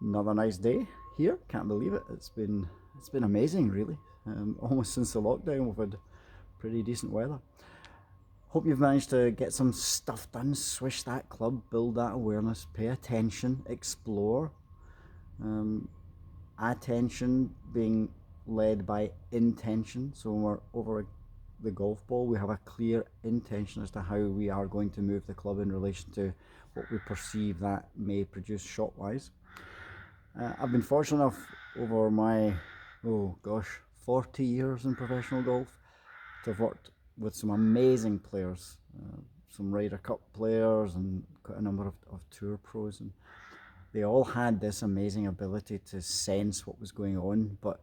Another nice day here. Can't believe it. It's been amazing, really. Almost since the lockdown, we've had pretty decent weather. Hope you've managed to get some stuff done. Swish that club, build that awareness, pay attention, explore. Um, Attention being led by intention. So when we're over the golf ball, we have a clear intention as to how we are going to move the club in relation to what we perceive that may produce shot wise. I've been fortunate enough over my, oh gosh, 40 years in professional golf to have worked with some amazing players, some Ryder Cup players and quite a number of tour pros. And they all had this amazing ability to sense what was going on, but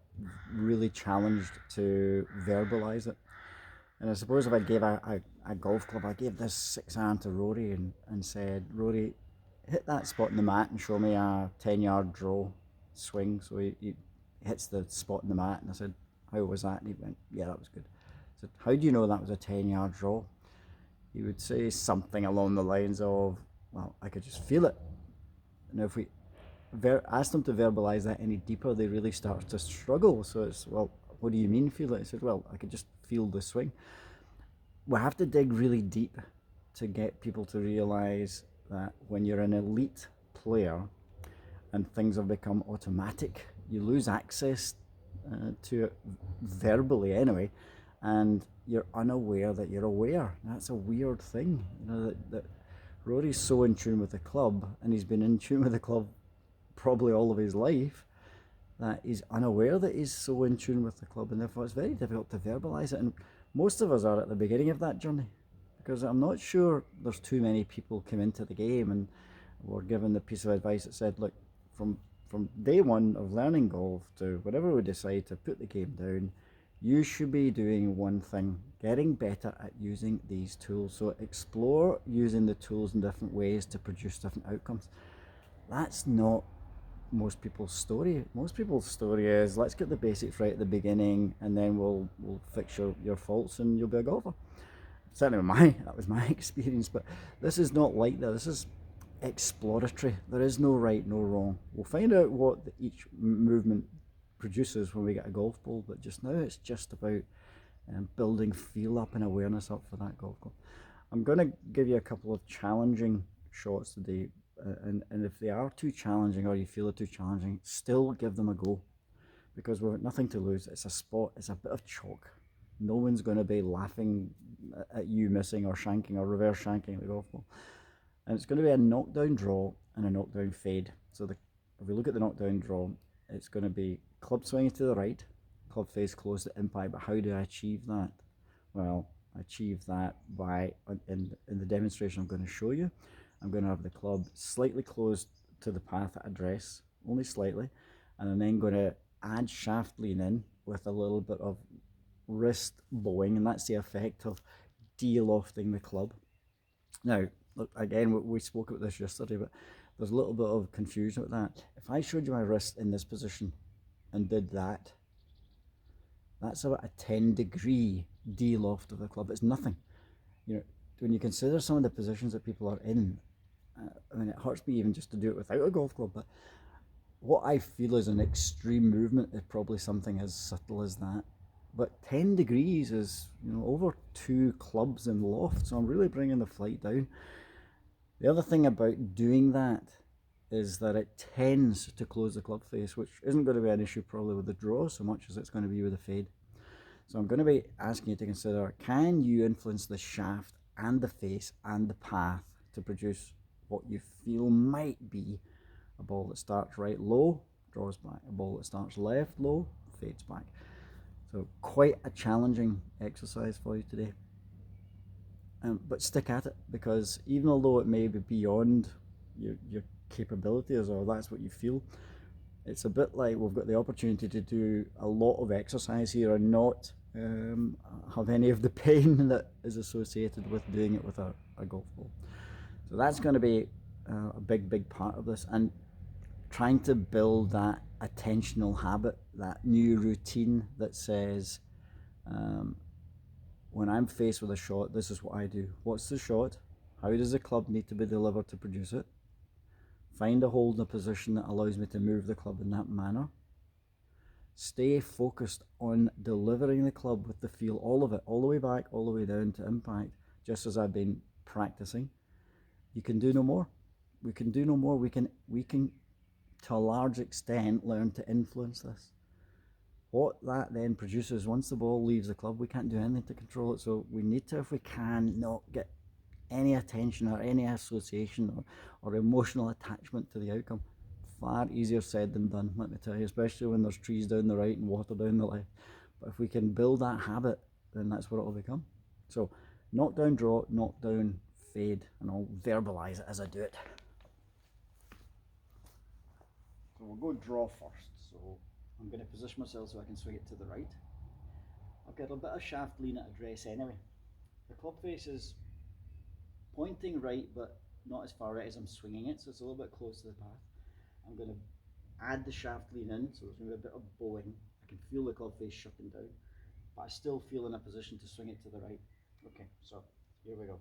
really challenged to verbalize it. And I suppose if I gave a golf club, I gave this 6 iron to Rory and said, Rory, hit that spot in the mat and show me a 10-yard draw swing. So he hits the spot in the mat, and I said, how was that? And he went, yeah, that was good. I said, how do you know that was a 10-yard draw? He would say something along the lines of, well, I could just feel it. Now, if we asked them to verbalize that any deeper, they really start to struggle. So it's, well, what do you mean feel it? I said, well, I could just feel the swing. We have to dig really deep to get people to realize that when you're an elite player and things have become automatic, you lose access to it verbally anyway, and you're unaware that you're aware. That's a weird thing, that Rory's so in tune with the club, and he's been in tune with the club probably all of his life, that he's unaware that he's so in tune with the club, and therefore it's very difficult to verbalise it. And most of us are at the beginning of that journey, because I'm not sure there's too many people come into the game and were given the piece of advice that said, look, from day one of learning golf to whatever we decide to put the game down, you should be doing one thing: getting better at using these tools. So explore using the tools in different ways to produce different outcomes. That's not most people's story. Most people's story is, let's get the basics right at the beginning, and then we'll fix your faults and you'll be a golfer. Certainly that was my experience, but this is not like that. This is exploratory. There is no right, no wrong. We'll find out what each movement produces when we get a golf ball, but just now it's just about building feel up and awareness up for that golf club. I'm going to give you a couple of challenging shots today, and if they are too challenging or you feel they're too challenging, still give them a go, because we've got nothing to lose. It's a spot, it's a bit of chalk. No one's going to be laughing at you missing or shanking or reverse shanking the golf ball. And it's going to be a knockdown draw and a knockdown fade. So if we look at the knockdown draw, it's going to be club swinging to the right, club face close to impact. But how do I achieve that? Well, I achieve that by, in the demonstration I'm going to show you, I'm going to have the club slightly closed to the path at address, only slightly, and I'm then going to add shaft lean in with a little bit of wrist bowing, and that's the effect of de-lofting the club. Now, look, again, we spoke about this yesterday, but there's a little bit of confusion with that. If I showed you my wrist in this position and did that, that's about a 10-degree de-loft of the club. It's nothing. You know, when you consider some of the positions that people are in, I mean, it hurts me even just to do it without a golf club, but what I feel is an extreme movement is probably something as subtle as that. But 10 degrees is, over 2 clubs in loft, so I'm really bringing the flight down. The other thing about doing that is that it tends to close the club face, which isn't going to be an issue probably with the draw so much as it's going to be with the fade. So I'm going to be asking you to consider, can you influence the shaft and the face and the path to produce what you feel might be a ball that starts right low, draws back; a ball that starts left low, fades back. So quite a challenging exercise for you today. But stick at it, because even although it may be beyond your capabilities, or that's what you feel, it's a bit like we've got the opportunity to do a lot of exercise here and not have any of the pain that is associated with doing it with a golf ball. So that's going to be a big part of this, and trying to build that attentional habit, that new routine that says, when I'm faced with a shot, this is what I do. What's the shot? How does the club need to be delivered to produce it? Find a hold in a position that allows me to move the club in that manner. Stay focused on delivering the club with the feel, all of it, all the way back, all the way down to impact, just as I've been practicing. You can do no more. We can do no more. We can, to a large extent, learn to influence this. What that then produces, once the ball leaves the club, we can't do anything to control it. So we need to, if we can, not get any attention or any association or emotional attachment to the outcome. Far easier said than done, let me tell you, especially when there's trees down the right and water down the left. But if we can build that habit, then that's what it will become. So knock down, draw, knock down, fade, and I'll verbalise it as I do it. So we'll go draw first. So I'm going to position myself so I can swing it to the right. I've got a bit of shaft lean at address anyway. The club face is pointing right, but not as far right as I'm swinging it, so it's a little bit close to the path. I'm going to add the shaft lean in, so there's going to be a bit of bowing. I can feel the club face shutting down, but I still feel in a position to swing it to the right. Okay, so here we go.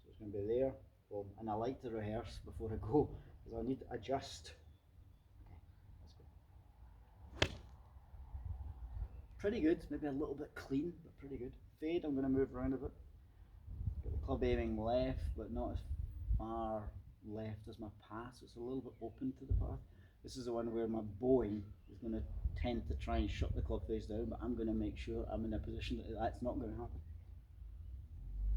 So it's going to be there, boom, and I like to rehearse before I go, because I need to adjust. Okay, let's go. Pretty good, maybe a little bit clean, but pretty good. Fade, I'm going to move around a bit. Got the club aiming left, but not as far left as my path, so it's a little bit open to the path. This is the one where my bowing is going to tend to try and shut the club face down, but I'm going to make sure I'm in a position that that's not going to happen.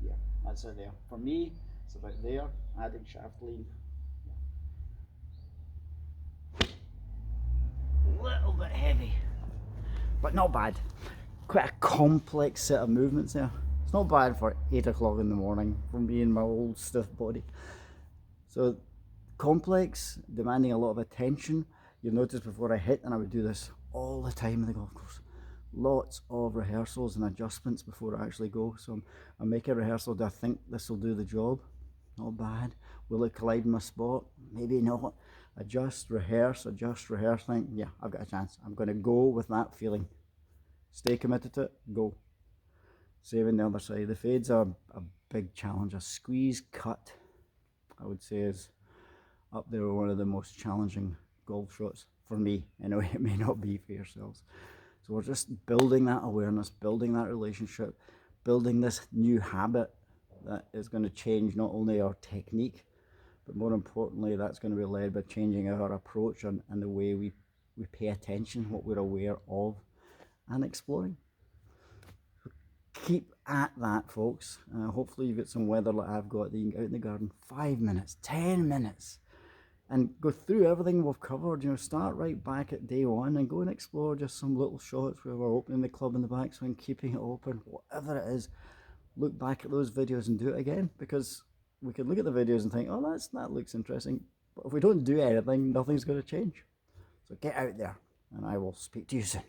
Yeah, that's it there. For me, it's about there, adding shaft lean. Yeah. Little bit heavy, but not bad. Quite a complex set of movements there. It's not bad for 8 o'clock in the morning for me and my old stiff body. So complex, demanding a lot of attention. You'll notice before I hit, and I would do this all the time in the golf course, lots of rehearsals and adjustments before I actually go. So I make a rehearsal. Do I think this will do the job? Not bad. Will it collide in my spot? Maybe not. Adjust, rehearse, think, yeah, I've got a chance. I'm going to go with that feeling. Stay committed to it, go. Saving the other side. The fade's a big challenge. A squeeze cut, I would say, is up there with one of the most challenging golf shots for me. Anyway, it may not be for yourselves. So we're just building that awareness, building that relationship, building this new habit that is going to change not only our technique, but more importantly, that's going to be led by changing our approach and the way we pay attention, what we're aware of, and exploring. Keep at that, folks. Hopefully you've got some weather like I've got that you can get out in the garden 5 minutes, 10 minutes, and go through everything we've covered. You know, start right back at day one and go and explore just some little shots where we're opening the club in the backswing, keeping it open, whatever it is. Look back at those videos and do it again, because we can look at the videos and think, oh, that looks interesting, but if we don't do anything, nothing's going to change. So get out there, and I will speak to you soon.